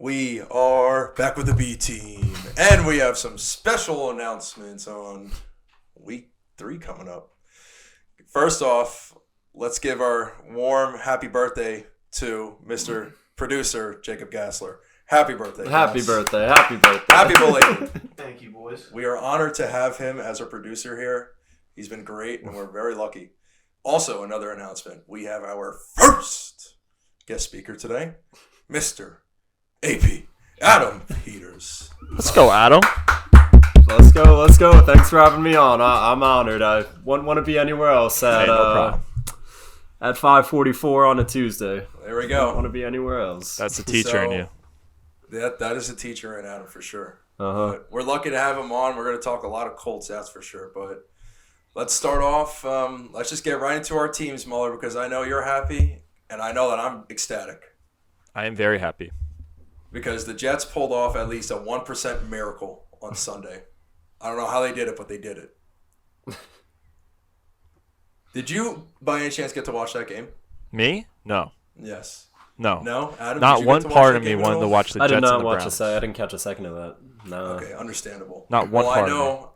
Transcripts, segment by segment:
We are back with the B team, and we have some special announcements on week 3 coming up. First off, let's give our warm happy birthday to Mr. Producer Jacob Gassler. Happy birthday. Happy birthday. Happy birthday. Happy belated. Thank you, boys. We are honored to have him as our producer here. He's been great, and we're very lucky. Also, another announcement. We have our first guest speaker today, Mr. AP Adam Peters. Let's go, Adam. Let's go. Thanks for having me on. I'm honored. I wouldn't want to be anywhere else at no at 5:44 on a Tuesday. There we I go. don't want to be anywhere else. That's the teacher in you. That is a teacher in Adam for sure. Uh-huh. But we're lucky to have him on. We're going to talk a lot of Colts, that's for sure. But let's start off. Let's just get right into our teams, Muller, because I know you're happy, and I know that I'm ecstatic. I am very happy. Because the Jets pulled off at least a 1% miracle on Sunday. I don't know how they did it, but they did it. Did you, by any chance, get to watch that game? Me? No. Yes. No. No? Adam, Not did you one get to watch part that of me game at wanted all? to watch the I Jets did not and the watch Browns. I didn't catch a second of that. No. Okay, understandable. Not one part I of me. know.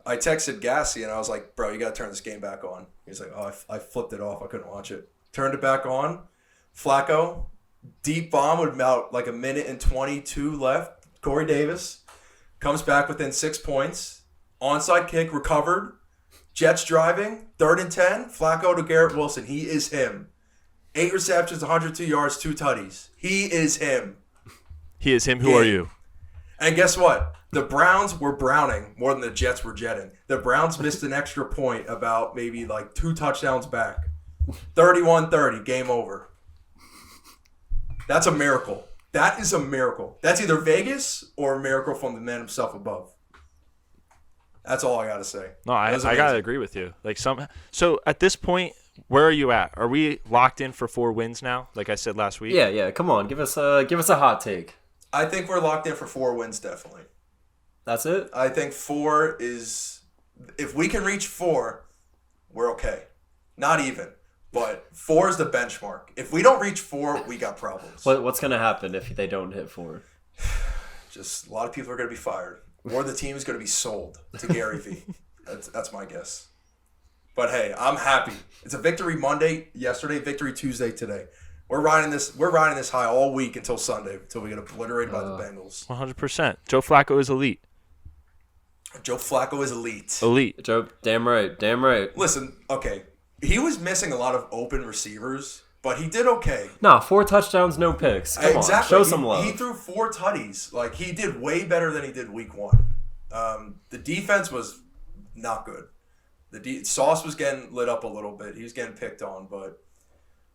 I texted Gassy, and I was like, bro, you got to turn this game back on. He's like, oh, I flipped it off. I couldn't watch it. Turned it back on. Flacco, deep bomb with about like a minute and 22 left. Corey Davis comes back within 6 points. Onside kick recovered. Jets driving. 3rd and 10. Flacco to Garrett Wilson. He is him. 8 receptions, 102 yards, 2 tutties. He is him. He is him. Who are you? And guess what? The Browns were browning more than the Jets were jetting. The Browns missed an extra point about maybe like 2 touchdowns back. 31-30, game over. That's a miracle. That is a miracle. That's either Vegas or a miracle from the man himself above. That's all I got to say. No, I That was got to amazing. agree with you. So at this point, where are you at? Are we locked in for 4 wins now? Like I said last week? Yeah. Come on, give us a hot take. I think we're locked in for 4 wins, definitely. That's it. I think 4 is... If we can reach 4, we're okay. Not even. But 4 is the benchmark. If we don't reach 4, we got problems. What's gonna happen if they don't hit 4? Just a lot of people are going to be fired. Or the team is going to be sold to Gary Vee. That's my guess. But hey, I'm happy. It's a victory Monday, yesterday, victory Tuesday today. We're riding this high all week until Sunday, until we get obliterated by the Bengals. 100%. Joe Flacco is elite. Joe Flacco is elite. Elite. Joe, damn right. Listen, okay. He was missing a lot of open receivers, but he did okay. Nah, 4 touchdowns, no picks. Come on, show some love. He threw 4 tutties. Like, he did way better than he did week 1. The defense was not good. Sauce was getting lit up a little bit. He was getting picked on, but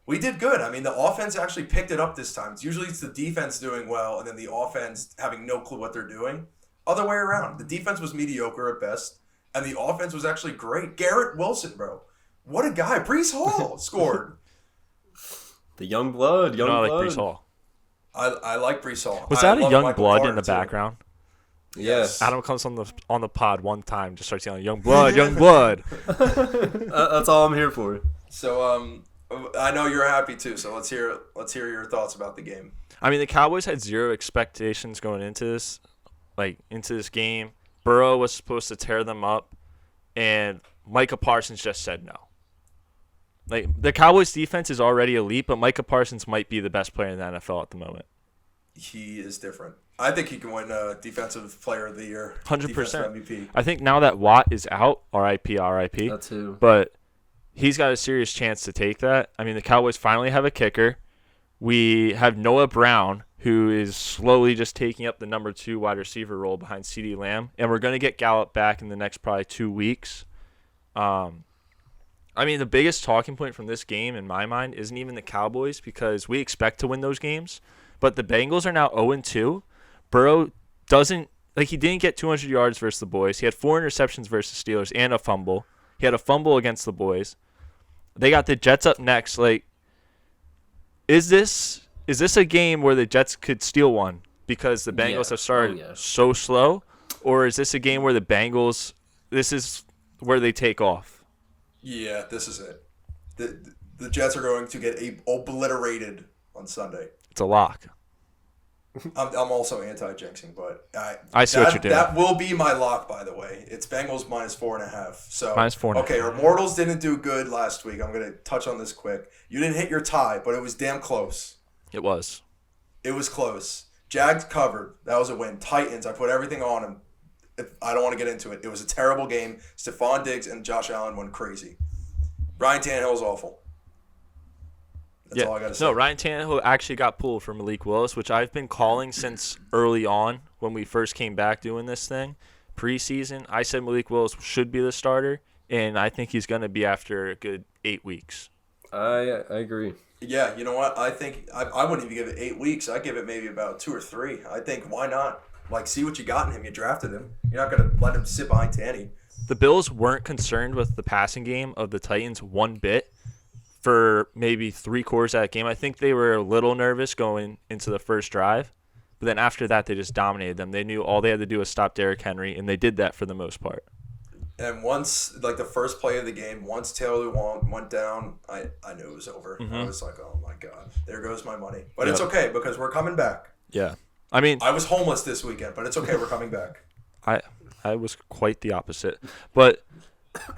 we did good. I mean, the offense actually picked it up this time. Usually it's the defense doing well and then the offense having no clue what they're doing. Other way around. The defense was mediocre at best, and the offense was actually great. Garrett Wilson, bro. What a guy. Breece Hall scored. The young blood. I like Brees Hall. I like Breece Hall. Was I that a love young Michael blood Carter, in the too. background? Yes. Adam comes on the pod one time, just starts yelling, "Young blood, young blood." That's all I'm here for. So I know you're happy too. So let's hear your thoughts about the game. I mean, the Cowboys had 0 expectations going into this game. Burrow was supposed to tear them up, and Micah Parsons just said no. Like, the Cowboys' defense is already elite, but Micah Parsons might be the best player in the NFL at the moment. He is different. I think he can win Defensive Player of the Year. 100%. Defensive MVP. I think now that Watt is out, RIP, That too. but he's got a serious chance to take that. I mean, the Cowboys finally have a kicker. We have Noah Brown, who is slowly just taking up the number 2 wide receiver role behind CeeDee Lamb, and we're going to get Gallup back in the next probably 2 weeks. I mean, the biggest talking point from this game, in my mind, isn't even the Cowboys, because we expect to win those games. But the Bengals are now 0-2. Burrow he didn't get 200 yards versus the boys. He had 4 interceptions versus the Steelers and a fumble. He had a fumble against the boys. They got the Jets up next. Like, is this a game where the Jets could steal one because the Bengals have started so slow? Or is this a game where the Bengals, this is where they take off? Yeah, this is it. The Jets are going to get obliterated on Sunday. It's a lock. I'm also anti-jinxing, but I see what you're doing. That will be my lock, by the way. It's Bengals -4.5. So -4.5. Okay, our Mortals didn't do good last week. I'm gonna touch on this quick. You didn't hit your tie, but it was damn close. It was. It was close. Jags covered. That was a win. Titans, I put everything on them. I don't want to get into it. It was a terrible game. Stephon Diggs and Josh Allen went crazy. Ryan Tannehill's awful. That's all I got to say. No, Ryan Tannehill actually got pulled for Malik Willis, which I've been calling since early on when we first came back doing this thing. Preseason, I said Malik Willis should be the starter, and I think he's going to be after a good 8 weeks. I agree. Yeah, you know what? I think I wouldn't even give it 8 weeks. I'd give it maybe about 2 or 3. I think, why not? Like, see what you got in him. You drafted him. You're not going to let him sit behind Tanny. The Bills weren't concerned with the passing game of the Titans one bit for maybe 3/4 of that game. I think they were a little nervous going into the first drive. But then after that, they just dominated them. They knew all they had to do was stop Derrick Henry, and they did that for the most part. And once, like the first play of the game, once Taylor Lewan went down, I knew it was over. Mm-hmm. I was like, oh my God, there goes my money. But It's okay because we're coming back. Yeah. I mean, I was homeless this weekend, but it's okay. We're coming back. I was quite the opposite. But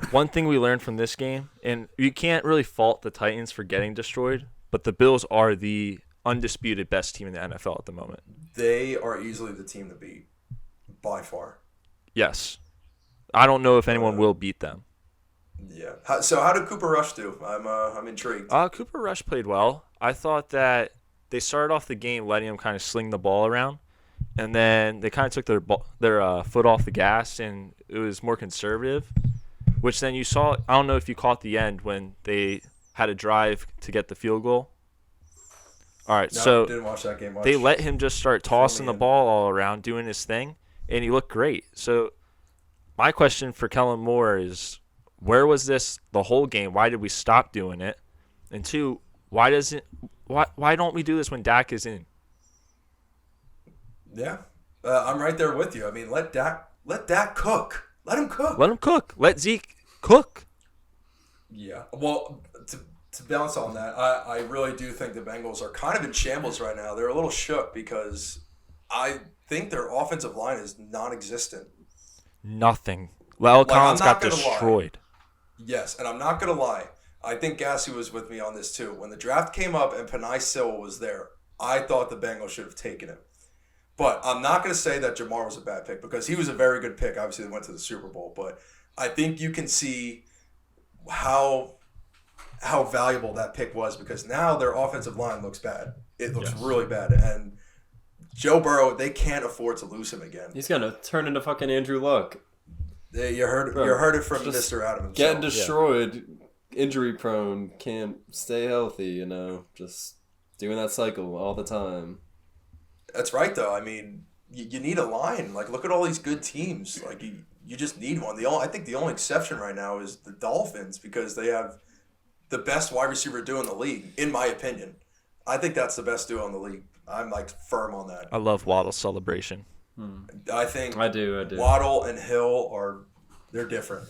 one thing we learned from this game, and you can't really fault the Titans for getting destroyed, but the Bills are the undisputed best team in the NFL at the moment. They are easily the team to beat, by far. Yes. I don't know if anyone will beat them. Yeah. So how did Cooper Rush do? I'm intrigued. Cooper Rush played well. I thought that they started off the game letting him kind of sling the ball around, and then they kind of took their foot off the gas, and it was more conservative, which then you saw. I don't know if you caught the end when they had a drive to get the field goal. All right, No, so didn't watch that game much. they let him just start tossing the ball all around, doing his thing, and he looked great. So my question for Kellen Moore is, where was this the whole game? Why did we stop doing it? And 2, why don't we do this when Dak is in? Yeah, I'm right there with you. I mean, let Dak cook. Let him cook. Let him cook. Let Zeke cook. Yeah. Well, to balance on that, I really do think the Bengals are kind of in shambles right now. They're a little shook because I think their offensive line is non-existent. Nothing. La'el Collins got destroyed. Yes, and I'm not going to lie. I think Gassy was with me on this too. When the draft came up and Penei Sewell was there, I thought the Bengals should have taken him. But I'm not going to say that Jamar was a bad pick because he was a very good pick. Obviously, they went to the Super Bowl. But I think you can see how valuable that pick was because now their offensive line looks bad. It looks really bad. And Joe Burrow, they can't afford to lose him again. He's going to turn into fucking Andrew Luck. You heard it from Mr. Adam himself. Getting destroyed, injury prone, can't stay healthy, just doing that cycle all the time. That's right, though. I mean, you need a line. Like, look at all these good teams. Like, you just need one. I think the only exception right now is the Dolphins because they have the best wide receiver duo in the league, in my opinion. I think that's the best duo in the league. I'm, firm on that. I love Waddle's celebration. I think I do. Waddle and Hill they're different.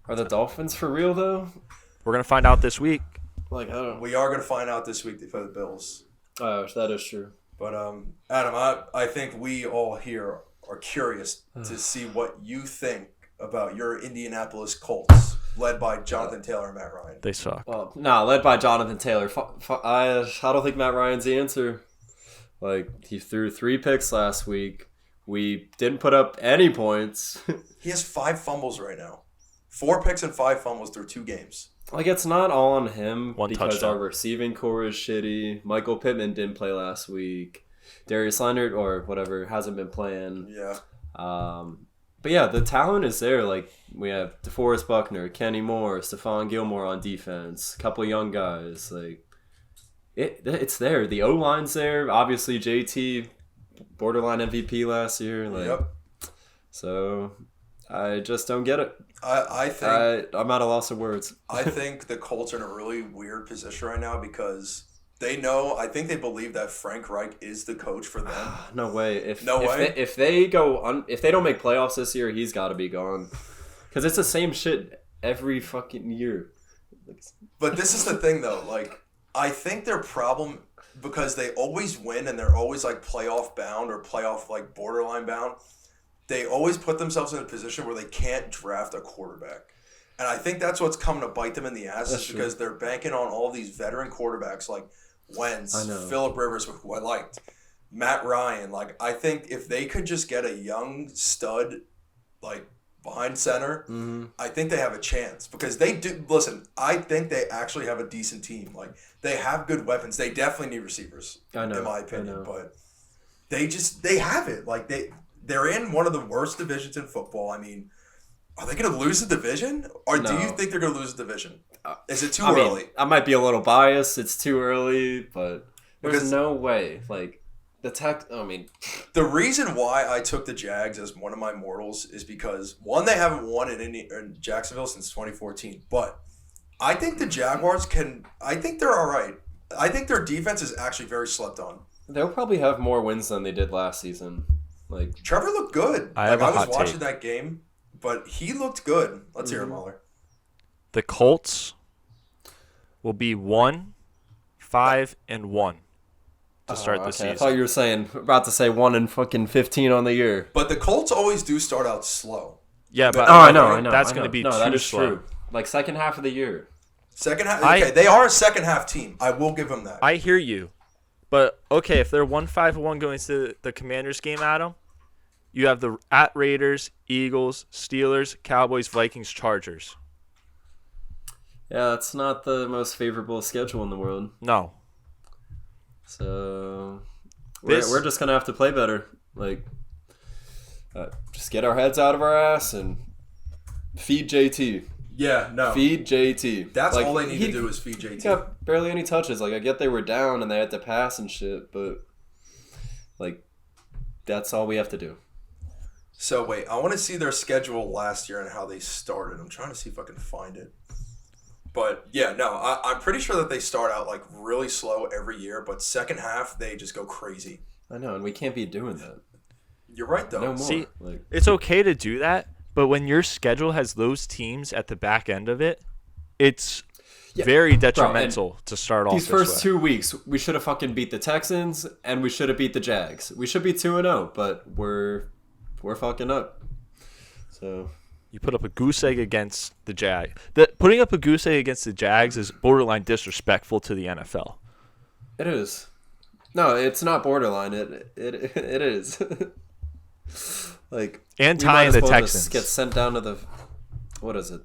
Are the Dolphins for real, though? We're going to find out this week. We are going to find out this week for the Bills. Oh, that is true. But, Adam, I think we all here are curious to see what you think about your Indianapolis Colts, led by Jonathan Taylor and Matt Ryan. They suck. Well, led by Jonathan Taylor. I don't think Matt Ryan's the answer. He threw 3 picks last week. We didn't put up any points. He has 5 fumbles right now. 4 picks and 5 fumbles through 2 games. It's not all on him because touchdown. our receiving core is shitty. Michael Pittman didn't play last week. Darius Leonard or whatever hasn't been playing. Yeah. But yeah, the talent is there. We have DeForest Buckner, Kenny Moore, Stephon Gilmore on defense, a couple of young guys. It's there. The O-line's there. Obviously, JT, borderline MVP last year. Yep. So I just don't get it. I think I'm at a loss of words. I think the Colts are in a really weird position right now because I think they believe that Frank Reich is the coach for them. No way. If they don't make playoffs this year, he's got to be gone. Because it's the same shit every fucking year. But this is the thing, though. I think their problem, because they always win and they're always like playoff bound or playoff like borderline bound. They always put themselves in a position where they can't draft a quarterback. And I think that's what's coming to bite them in the ass is because they're banking on all these veteran quarterbacks like Wentz, Phillip Rivers, who I liked, Matt Ryan. Like, I think if they could just get a young stud, like, behind center, I think they have a chance. Because they do, listen, I think they actually have a decent team. Like, they have good weapons. They definitely need receivers, in my opinion. But they have it. Like, they're in one of the worst divisions in football. I mean, are they going to lose the division? Or do you think they're going to lose the division? Is it too early? I might be a little biased. It's too early, but there's no way. Like, the reason why I took the Jags as one of my mortals is because, one, they haven't won in Jacksonville since 2014. But I think the Jaguars I think they're all right. I think their defense is actually very slept on. They'll probably have more wins than they did last season. Like, Trevor looked good. I was watching that game, but he looked good. Let's hear him, Muller. The Colts will be 1-5-1 to start the season. I thought you were about to say 1-15 on the year. But the Colts always do start out slow. Yeah, but I know. That's going to be that too is slow. true. Like, second half of the year. Second half. Okay, they are a second half team. I will give them that. I hear you. But, okay, if they're 1-5-1 going to the Commanders game, Adam, you have the at Raiders, Eagles, Steelers, Cowboys, Vikings, Chargers. Yeah, it's not the most favorable schedule in the world. No. So we're just going to have to play better. Like, just get our heads out of our ass and feed JT. Yeah, no. Feed JT. That's all they need to do is feed JT. He got barely any touches. Like, I get they were down and they had to pass and shit, but, like, that's all we have to do. So, wait, I want to see their schedule last year and how they started. I'm trying to see if I can find it. But, yeah, no, I'm pretty sure that they start out, like, really slow every year, but second half, they just go crazy. I know, and we can't be doing that. You're right, though. No more. See, it's okay to do that, but when your schedule has those teams at the back end of it, it's very detrimental to start off these this first way. 2 weeks, we should have fucking beat the Texans, and we should have beat the Jags. We should be 2-0, but we're fucking up. So you put up a goose egg against the Jags. Putting up a goose egg against the Jags is borderline disrespectful to the NFL. it is. No, it's not borderline. It is. Like, and tying the Texans just get sent down to the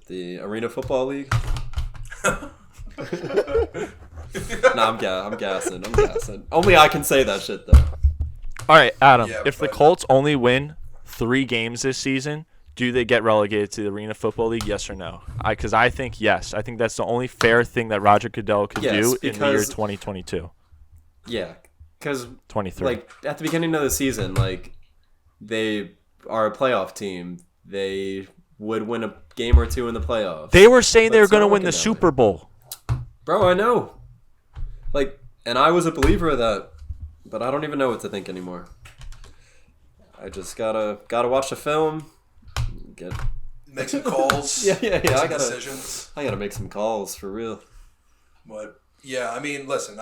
the Arena Football League. I'm gassing. Only I can say that shit though. All right, Adam. Yeah, if the Colts only win 3 games this season, do they get relegated to the Arena Football League? Yes or no? Because I think yes. I think that's the only fair thing that Roger Goodell could do in the year 2022. Yeah, because 23. like at the beginning of the season, like they are a playoff team. They would win a game or two in the playoffs. They were saying they were Let's going to not win look the at Super Bowl. Bro, I know. Like, and I was a believer of that, but I don't even know what to think anymore. I just gotta watch the film. Make some calls. Yeah. Make some decisions. I gotta make some calls for real. But yeah, I mean, listen,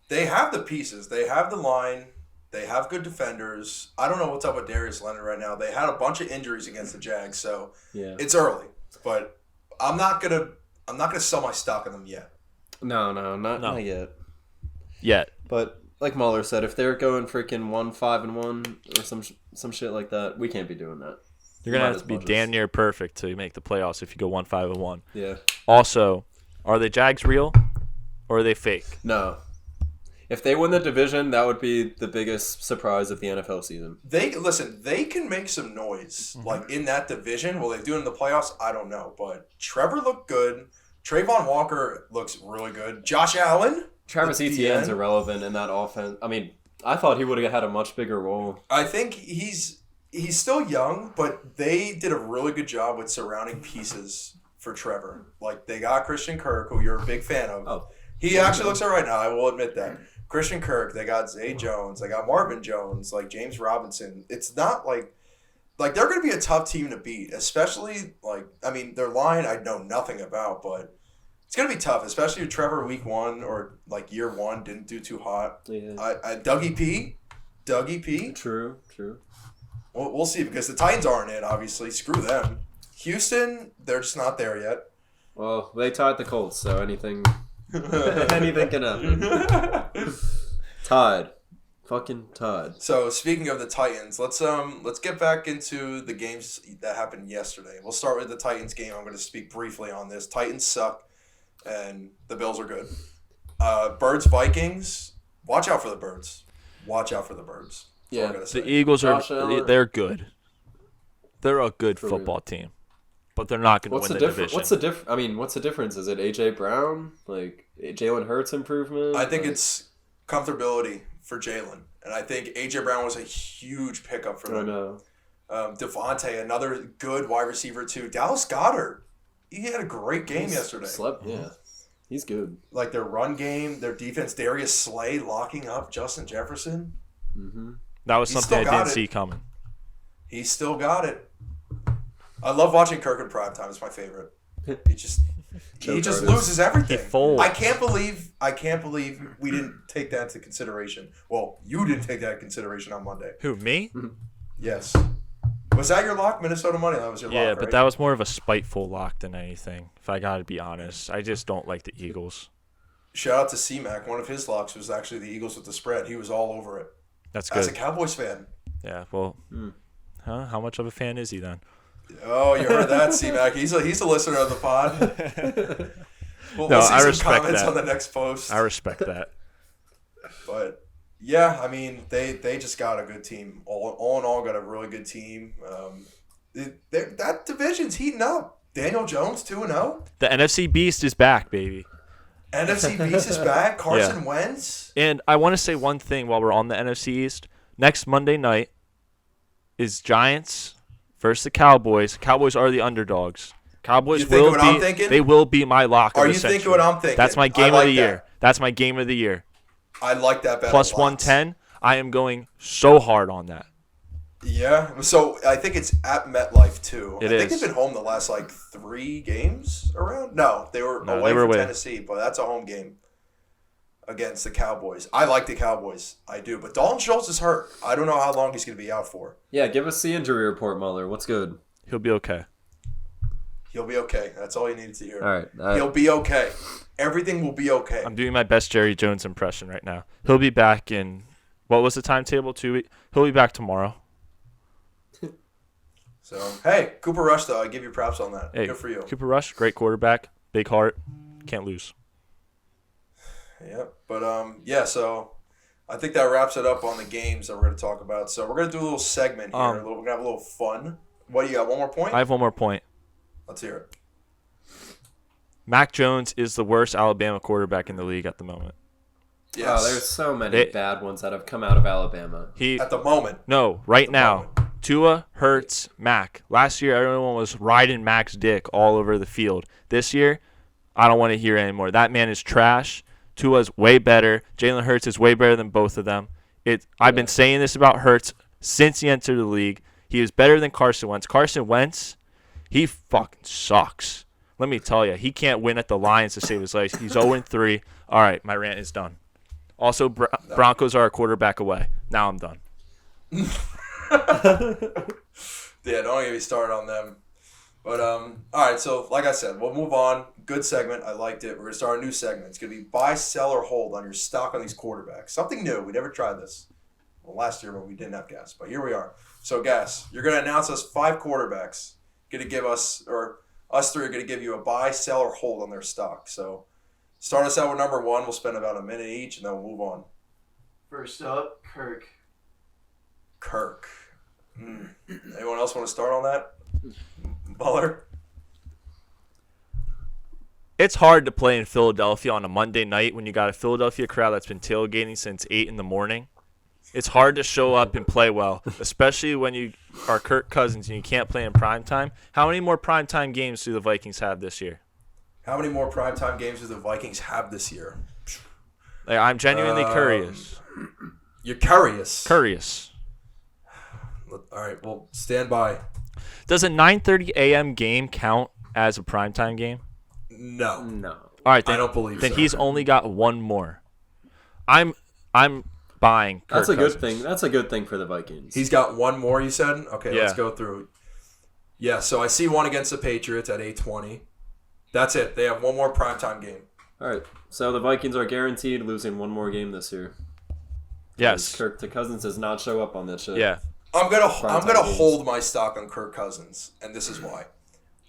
they have the pieces. They have the line. They have good defenders. I don't know what's up with Darius Leonard right now. They had a bunch of injuries against the Jags, so it's early. But I'm not gonna sell my stock in them yet. No, not yet. Yet. But like Mueller said, if they're going freaking 1-5-1 or some shit like that, we can't be doing that. You're going to have to be damn near perfect to make the playoffs if you go 1-5-1. Yeah. Also, are the Jags real or are they fake? No. If they win the division, that would be the biggest surprise of the NFL season. They can make some noise like in that division. Will they do it in the playoffs? I don't know. But Trevor looked good. Trayvon Walker looks really good. Josh Allen. Travis Etienne's irrelevant in that offense. I mean, I thought he would have had a much bigger role. I think he's still young, but they did a really good job with surrounding pieces for Trevor. Like, they got Christian Kirk, who you're a big fan of. Oh. He actually looks all right now, I will admit that. Christian Kirk, they got Zay Jones, they got Marvin Jones, like James Robinson. It's not like they're going to be a tough team to beat, especially, like, I mean, their line I know nothing about, but It's gonna be tough, especially if Trevor week 1 or like year 1 didn't do too hot. Yeah. Dougie P. True. We'll see because the Titans aren't in. Obviously, screw them. Houston, they're just not there yet. Well, they tied the Colts, so anything can happen. Tied. Fucking tied. So speaking of the Titans, let's get back into the games that happened yesterday. We'll start with the Titans game. I'm going to speak briefly on this. Titans suck, and the Bills are good. Birds Vikings. Watch out for the Birds. Watch out for the Birds. That's all I'm gonna say. The Eagles Josh are Allen. they're good. They're a good For football team, but they're not going to win the division. What's the difference? Is it AJ Brown? Like Jalen Hurts improvement? I think it's comfortability for Jalen, and I think AJ Brown was a huge pickup for I them. know. Devontae, another good wide receiver too. Dallas Goedert, he had a great game yesterday. Yeah, he's good. Like their run game, their defense. Darius Slay locking up Justin Jefferson. Mm-hmm. That was He something I still got didn't it. see coming. He still got it. I love watching Kirk in primetime. It's my favorite. He just artist. loses everything. He folds. I can't believe we didn't take that into consideration. Well, you didn't take that into consideration on Monday. Who, me? Yes. Was that your lock? Minnesota money line was your Yeah, lock, but right? that was more of a spiteful lock than anything, if I got to be honest. I just don't like the Eagles. Shout out to C-Mac. One of his locks was actually the Eagles with the spread. He was all over it. That's As a good. Cowboys fan. Yeah, well, how much of a fan is he then? Oh, you heard that, C-Mac. He's a listener of the pod. We'll see I some respect comments that. on the next post. I respect that. But yeah, I mean, they just got a good team. All in all, got a really good team. That division's heating up. Daniel Jones 2-0. The NFC Beast is back, baby. NFC Beast is back. Carson Wentz. And I want to say one thing while we're on the NFC East. Next Monday night is Giants versus the Cowboys. Cowboys are the underdogs. Cowboys You think will what be. I'm thinking? They will be my lock. Are of you the thinking century. what I'm thinking? That's my I game like of the that. year. That's my game of the year. I like that bet. Plus a lot. 110. I am going so hard on that. Yeah. So I think it's at MetLife too. It I think is. they've been home the last 3 games around. No, they were away they were from away. Tennessee, but that's a home game against the Cowboys. I like the Cowboys. I do. But Dalton Schultz is hurt. I don't know how long he's going to be out for. Yeah, give us the injury report, Muller. What's good? He'll be okay. He'll be okay. That's all you needed to hear. All right. He'll be okay. Everything will be okay. I'm doing my best Jerry Jones impression right now. He'll be back in, what was the timetable? 2 weeks? He'll be back tomorrow. So, hey, Cooper Rush, though, I give you props on that. Hey, Good for you. Cooper Rush, great quarterback, big heart, can't lose. Yeah. But, yeah, so I think that wraps it up on the games that we're going to talk about. So we're going to do a little segment here. We're going to have a little fun. What do you got? One more point? I have one more point. Let's hear it. Mac Jones is the worst Alabama quarterback in the league at the moment. Yes. Oh, there's so many bad ones that have come out of Alabama. At the moment. No, right the now. moment. Tua, Hurts, Mac. Last year, everyone was riding Mac's dick all over the field. This year, I don't want to hear it anymore. That man is trash. Tua's way better. Jalen Hurts is way better than both of them. I've been saying this about Hurts since he entered the league. He is better than Carson Wentz. Carson Wentz, he fucking sucks. Let me tell you, he can't win at the Lions to save his life. He's 0-3. All right, my rant is done. Also, Broncos are a quarterback away. Now I'm done. Yeah, don't get me started on them. But, all right, so like I said, we'll move on. Good segment. I liked it. We're going to start a new segment. It's going to be buy, sell, or hold on your stock on these quarterbacks. Something new. We never tried this. Well, last year when we didn't have Gas, but here we are. So, Gas, you're going to announce us 5 quarterbacks. Going to give us, or us 3 are going to give you a buy, sell, or hold on their stock. So, start us out with number 1. We'll spend about a minute each, and then we'll move on. First up, Kirk. Anyone else want to start on that? Muller? It's hard to play in Philadelphia on a Monday night when you got a Philadelphia crowd that's been tailgating since 8 in the morning. It's hard to show up and play well, especially when you are Kirk Cousins and you can't play in primetime. How many more primetime games do the Vikings have this year? How many more primetime games do the Vikings have this year? I'm genuinely curious. You're curious. Curious. All right, well, stand by. Does a 9:30 a.m. game count as a primetime game? No. No. All right, I don't believe then so. he's only got one more. I'm buying Kirk That's a good Cousins. thing. That's a good thing for the Vikings. He's got one more, you said? Okay, Yeah. let's go through. Yeah, so I see one against the Patriots at 8:20. That's it. They have one more primetime game. All right. So the Vikings are guaranteed losing one more game this year. Yes. Kirk Cousins does not show up on that shit. Yeah. I'm gonna games. hold my stock on Kirk Cousins, and this is why.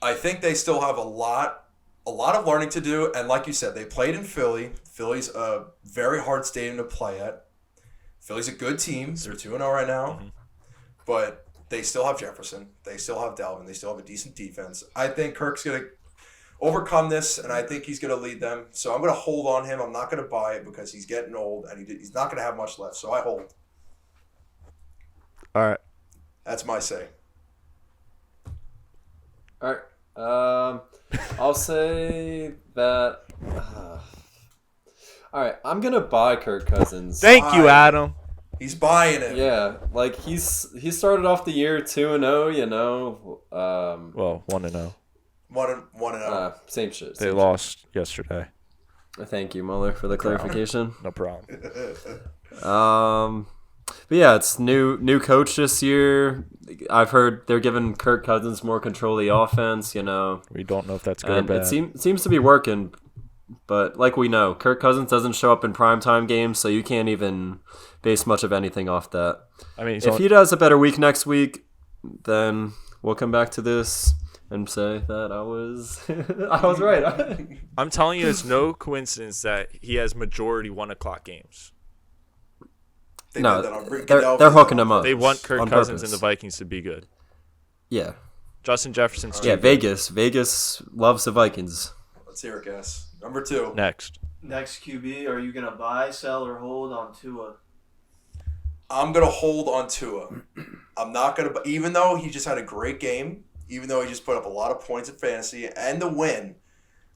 I think they still have a lot of learning to do, and like you said, they played in Philly. Philly's a very hard stadium to play at. Philly's a good team. They're 2-0 right now, but they still have Jefferson. They still have Dalvin. They still have a decent defense. I think Kirk's gonna overcome this, and I think he's gonna lead them. So I'm gonna hold on him. I'm not gonna buy it because he's getting old, and he's not gonna have much left. So I hold. All right. That's my say. All right. I'll say that. All right. I'm gonna buy Kirk Cousins. Thank you, Fine. Adam. He's buying it. Yeah, like he started off the year 2-0. You know. Well, 1-0. 1-0. Same shit. They same lost yesterday. shit. Thank you, Mueller, for the clarification. No problem. But yeah, it's new coach this year. I've heard they're giving Kirk Cousins more control of the offense, you know. We don't know if that's good or And bad. it seems to be working. But like we know, Kirk Cousins doesn't show up in primetime games, so you can't even base much of anything off that. I mean, If he does a better week next week, then we'll come back to this and say that I was I was right. I'm telling you, it's no coincidence that he has majority 1:00 games. They No, did that on they're hooking him up. They want Kirk on Cousins purpose. and the Vikings to be good. Yeah. Justin Jefferson's too Yeah, good. Vegas loves the Vikings. Let's hear it, guys. Number 2. Next. Next QB, are you gonna buy, sell, or hold on Tua? I'm going to hold on Tua. I'm not going to, even though he just had a great game, even though he just put up a lot of points in fantasy and the win,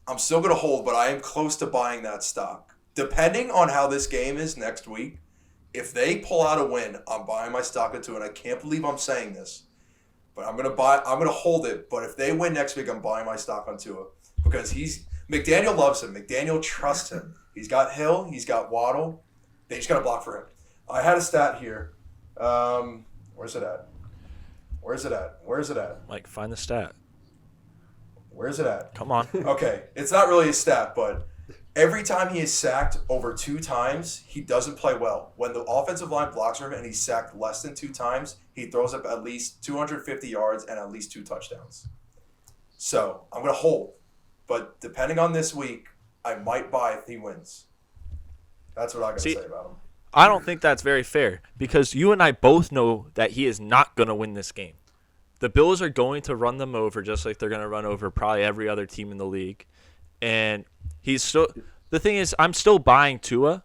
I'm still going to hold, but I am close to buying that stock. Depending on how this game is next week, if they pull out a win, I'm buying my stock at Tua, and I can't believe I'm saying this. But I'm going to hold it, but if they win next week, I'm buying my stock on Tua. Because McDaniel loves him. McDaniel trusts him. He's got Hill. He's got Waddle. They just got to block for him. I had a stat here. Where's it at? Mike, find the stat. Where's it at? Come on. Okay, it's not really a stat, but every time he is sacked over 2 times, he doesn't play well. When the offensive line blocks for him and he's sacked less than 2 times, he throws up at least 250 yards and at least 2 touchdowns. So I'm going to hold. But depending on this week, I might buy if he wins. That's what I got to say about him. I don't think that's very fair because you and I both know that he is not going to win this game. The Bills are going to run them over just like they're going to run over probably every other team in the league. And the thing is, I'm still buying Tua,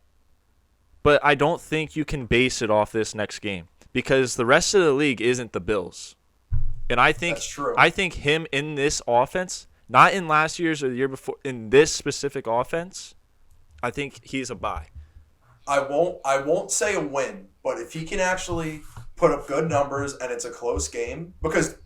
but I don't think you can base it off this next game because the rest of the league isn't the Bills. And I think That's true. I think him in this offense, not in last year's or the year before, in this specific offense, I think he's a buy. I won't say a win, but if he can actually put up good numbers and it's a close game, because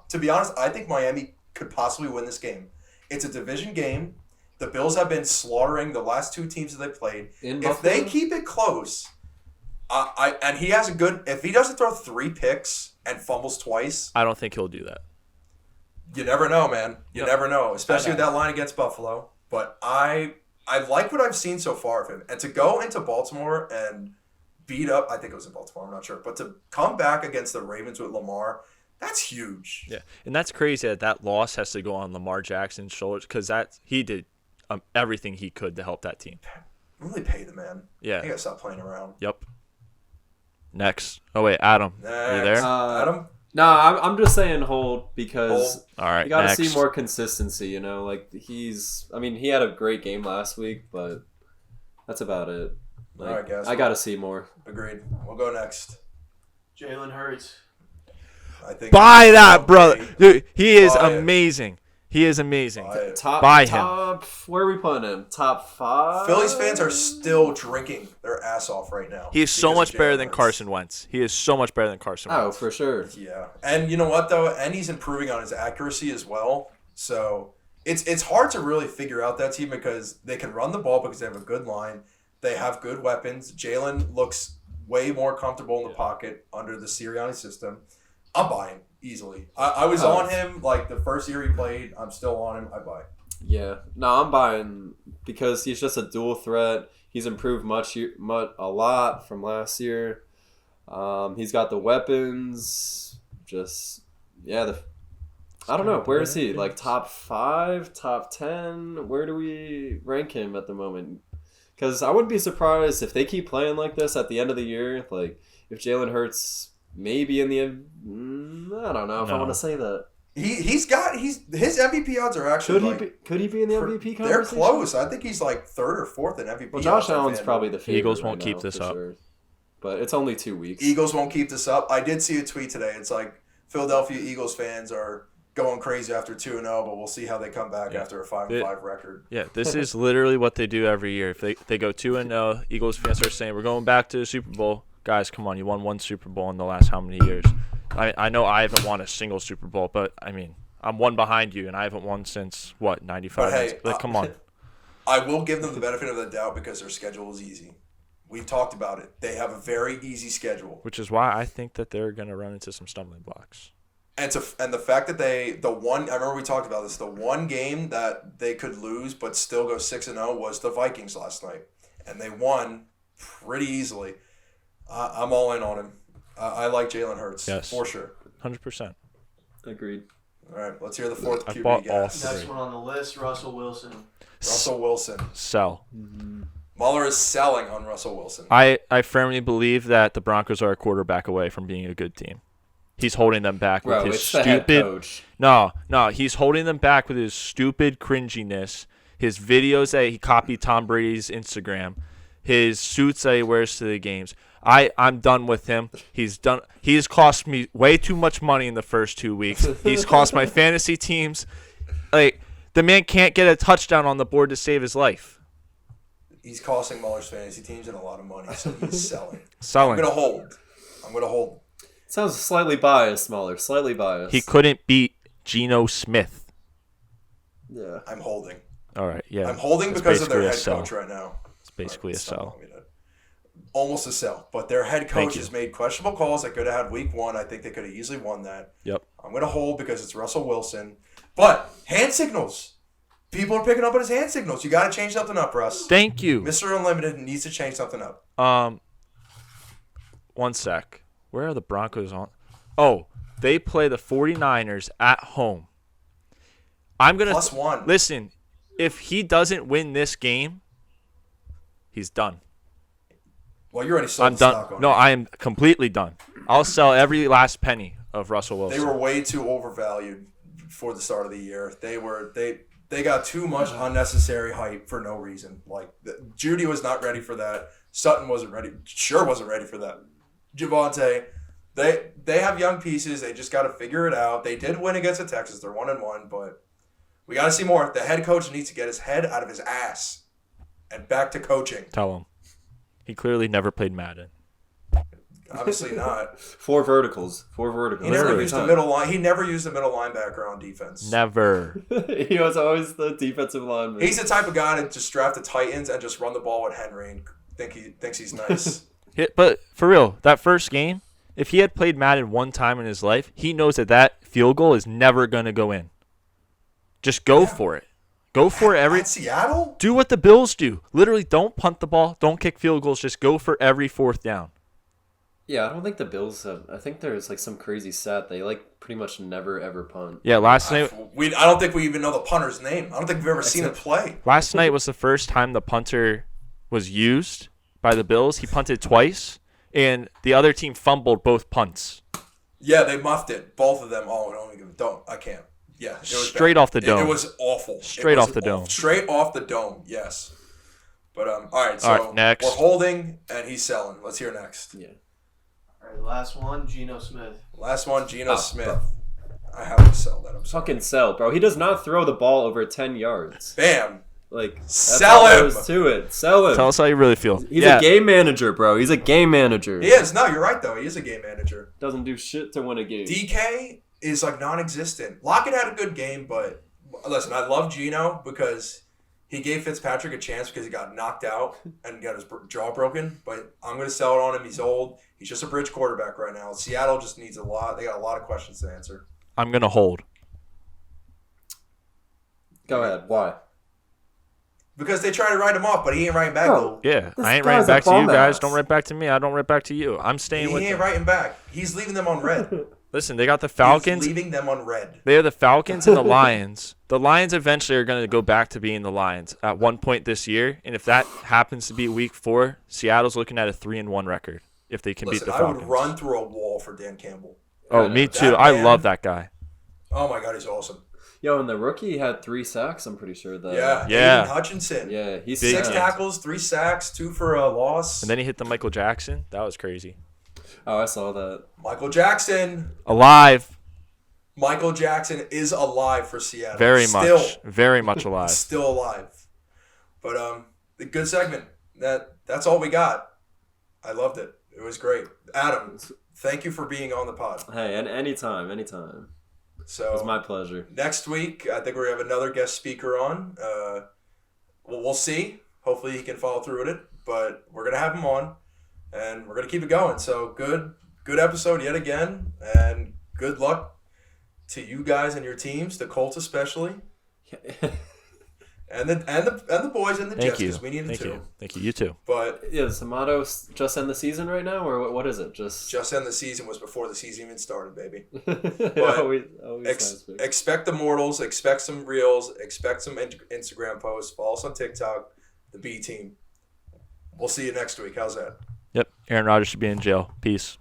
to be honest, I think Miami could possibly win this game. It's a division game. The Bills have been slaughtering the last 2 teams that they played. If they keep it close, and he has a good, if he doesn't throw 3 picks and fumbles twice, I don't think he'll do that. you never know, man. You No. never know, especially with that line against Buffalo. But I like what I've seen so far of him. And to go into Baltimore and beat up, I think it was in Baltimore, I'm not sure. But to come back against the Ravens with Lamar, that's huge. Yeah, and that's crazy that loss has to go on Lamar Jackson's shoulders because he did everything he could to help that team. Really pay the man. Yeah. You gotta stop playing around. Yep. Next. Oh, wait, Adam. Are you there? Adam? No, I'm just saying hold because Hold. All right, you got to next. see more consistency, you know? Like, he had a great game last week, but that's about it. Like, All right, guys. I got to see more. Agreed. We'll go next. Jalen Hurts. I think. Buy that, brother. Dude, he is Buy it. amazing. He is amazing. Buy it. Buy him. Top, where are we putting him? Top 5? Phillies fans are still drinking their ass off right now. He is so because much of better Jalen than Hurts. Carson Wentz. He is so much better than Carson Oh, Wentz. for sure. Yeah. And you know what, though? And he's improving on his accuracy as well. So it's hard to really figure out that team because they can run the ball because they have a good line. They have good weapons. Jalen looks way more comfortable in the pocket under the Sirianni system. I'm buying easily. I was on him like the first year he played. I'm still on him. I buy. Yeah. No, I'm buying because he's just a dual threat. He's improved a lot from last year. He's got the weapons. Just, yeah. I don't know. Where is he? Like top 5, top 10? Where do we rank him at the moment? Because I wouldn't be surprised if they keep playing like this at the end of the year. Like, if Jalen Hurts maybe in the end, I don't know if I want to say that. His MVP odds are actually could he be in the MVP conversation? They're close. I think he's like 3rd or 4th in MVP. Well, Josh Allen's probably the favorite. Eagles won't keep this up. Sure. But it's only 2 weeks. Eagles won't keep this up. I did see a tweet today. It's like Philadelphia Eagles fans are going crazy after 2-0, but we'll see how they come back after a 5-5 record. Yeah, this is literally what they do every year. If they go 2-0, Eagles fans are saying, we're going back to the Super Bowl. Guys, come on, you won 1 Super Bowl in the last how many years? I know I haven't won a single Super Bowl, but, I mean, I'm one behind you, and I haven't won since, 95? But hey, like, come on. I will give them the benefit of the doubt because their schedule is easy. We've talked about it. They have a very easy schedule. Which is why I think that they're going to run into some stumbling blocks. And the fact that I remember we talked about this, the one game that they could lose but still go 6-0 was the Vikings last night. And they won pretty easily. I'm all in on him. I like Jalen Hurts, for sure. 100%. Agreed. All right, let's hear the 4th I QB bought guess. Next one on the list, Russell Wilson. Russell Wilson. Sell. Mueller is selling on Russell Wilson. I firmly believe that the Broncos are a quarterback away from being a good team. He's holding them back with his it's the head stupid. coach. No, he's holding them back with his stupid cringiness. His videos that he copied Tom Brady's Instagram, his suits that he wears to the games. I'm done with him. He's cost me way too much money in the first 2 weeks. He's cost my fantasy teams. Like, the man can't get a touchdown on the board to save his life. He's costing Mueller's fantasy teams and a lot of money, so he's selling. Selling. I'm gonna hold. Sounds slightly biased, Mueller. Slightly biased. He couldn't beat Geno Smith. Yeah. I'm holding. All right, yeah. I'm holding It's because of their basically head a coach right now. It's basically a sell. Almost a sell. But their head coach you. has made questionable calls that could have had week 1. I think they could have easily won that. Yep. I'm going to hold because it's Russell Wilson. But hand signals. People are picking up on his hand signals. You got to change something up, Russ. Thank you. Mr. Unlimited needs to change something up. 1 sec. Where are the Broncos on? Oh, they play the 49ers at home. I'm going to +1. Listen, if he doesn't win this game, he's done. Well, you already sold I'm the done. stock on No, it. I am completely done. I'll sell every last penny of Russell Wilson. They were way too overvalued for the start of the year. They got too much unnecessary hype for no reason. Like Judy was not ready for that. Sutton wasn't ready. Sure wasn't ready for that. Javonte, they have young pieces. They just got to figure it out. They did win against the Texans. They're 1-1, but we got to see more. The head coach needs to get his head out of his ass and back to coaching. Tell him. He clearly never played Madden. Obviously not. 4 verticals. He never used the middle line. He never used the middle linebacker on defense. Never. He was always the defensive lineman. He's the type of guy to just draft the Titans and just run the ball with Henry and thinks he's nice. But for real, that first game, if he had played Madden one time in his life, he knows that field goal is never going to go in. Just go for it. Go for it At Seattle? Do what the Bills do. Literally, don't punt the ball. Don't kick field goals. Just go for every 4th down. Yeah, I don't think the Bills have. I think there's like some crazy stat. They pretty much never ever punt. Yeah, last night. I don't think we even know the punter's name. I don't think we've ever seen him play. Last night was the first time the punter was used by the Bills. He punted twice, and the other team fumbled both punts. Yeah, they muffed it. Both of them. Oh, don't. I can't. Yeah. It was Straight bad. off the dome. It was awful. Straight off the dome. Straight off the dome, yes. But, all right, so All right, next. we're holding, and he's selling. Let's hear next. Yeah. All right, last one, Geno Smith. Last one, Geno Smith. Bro. I have to sell that. I'm sorry. Fucking sell, bro. He does not throw the ball over 10 yards. Bam. Like, that's Sell all there him. is to it. Sell him. Tell us how you really feel. He's a game manager, bro. He's a game manager. He is. No, you're right, though. He is a game manager. Doesn't do shit to win a game. DK is like non-existent. Lockett had a good game, but Listen, I love Geno because he gave Fitzpatrick a chance because he got knocked out and got his jaw broken. But I'm going to sell it on him. He's old. He's just a bridge quarterback right now. Seattle just needs a lot. They got a lot of questions to answer. I'm gonna hold. Go ahead. Why? Because they try to write him off, but he ain't writing back. No. Yeah, This I ain't guy's writing a back to you bum guys. ass. Don't write back to me. I don't write back to you. I'm staying He with ain't them. writing back. He's leaving them on red. Listen, they got the He's Falcons. leaving them on red. They are the Falcons and the Lions. The Lions eventually are going to go back to being the Lions at one point this year, and if that happens to be Week 4, Seattle's looking at a 3-1 record if they can Listen, beat the I Falcons. would run through a wall for Dan Campbell. Oh, me That too. I man- love that guy. Oh my God, he's awesome. Yo, and the rookie had 3 sacks. I'm pretty sure that. Yeah. Aiden Hutchinson. Yeah, he's Big 6 sick. tackles, 3 sacks, 2 for a loss. And then he hit the Michael Jackson. That was crazy. Oh, I saw that. Michael Jackson. Alive. Michael Jackson is alive for Seattle. Very Still. much. Very much alive. Still alive. But a good segment. That's all we got. I loved it. It was great. Adam, thank you for being on the pod. Hey, and anytime. It So was my pleasure. next week, I think we're gonna have another guest speaker on. We'll see. Hopefully, he can follow through with it. But we're gonna have him on, and we're gonna keep it going. So good episode yet again, and good luck to you guys and your teams, the Colts especially, and the boys and the Thank Jets you. because we need it Thank too. you. Thank you. You too. But Yeah, does Amato just end the season right now, or what is it? Just end the season was before the season even started, baby. always nice pick. Expect the mortals, expect some reels, expect some Instagram posts, follow us on TikTok, the B team. We'll see you next week. How's that? Yep. Aaron Rodgers should be in jail. Peace.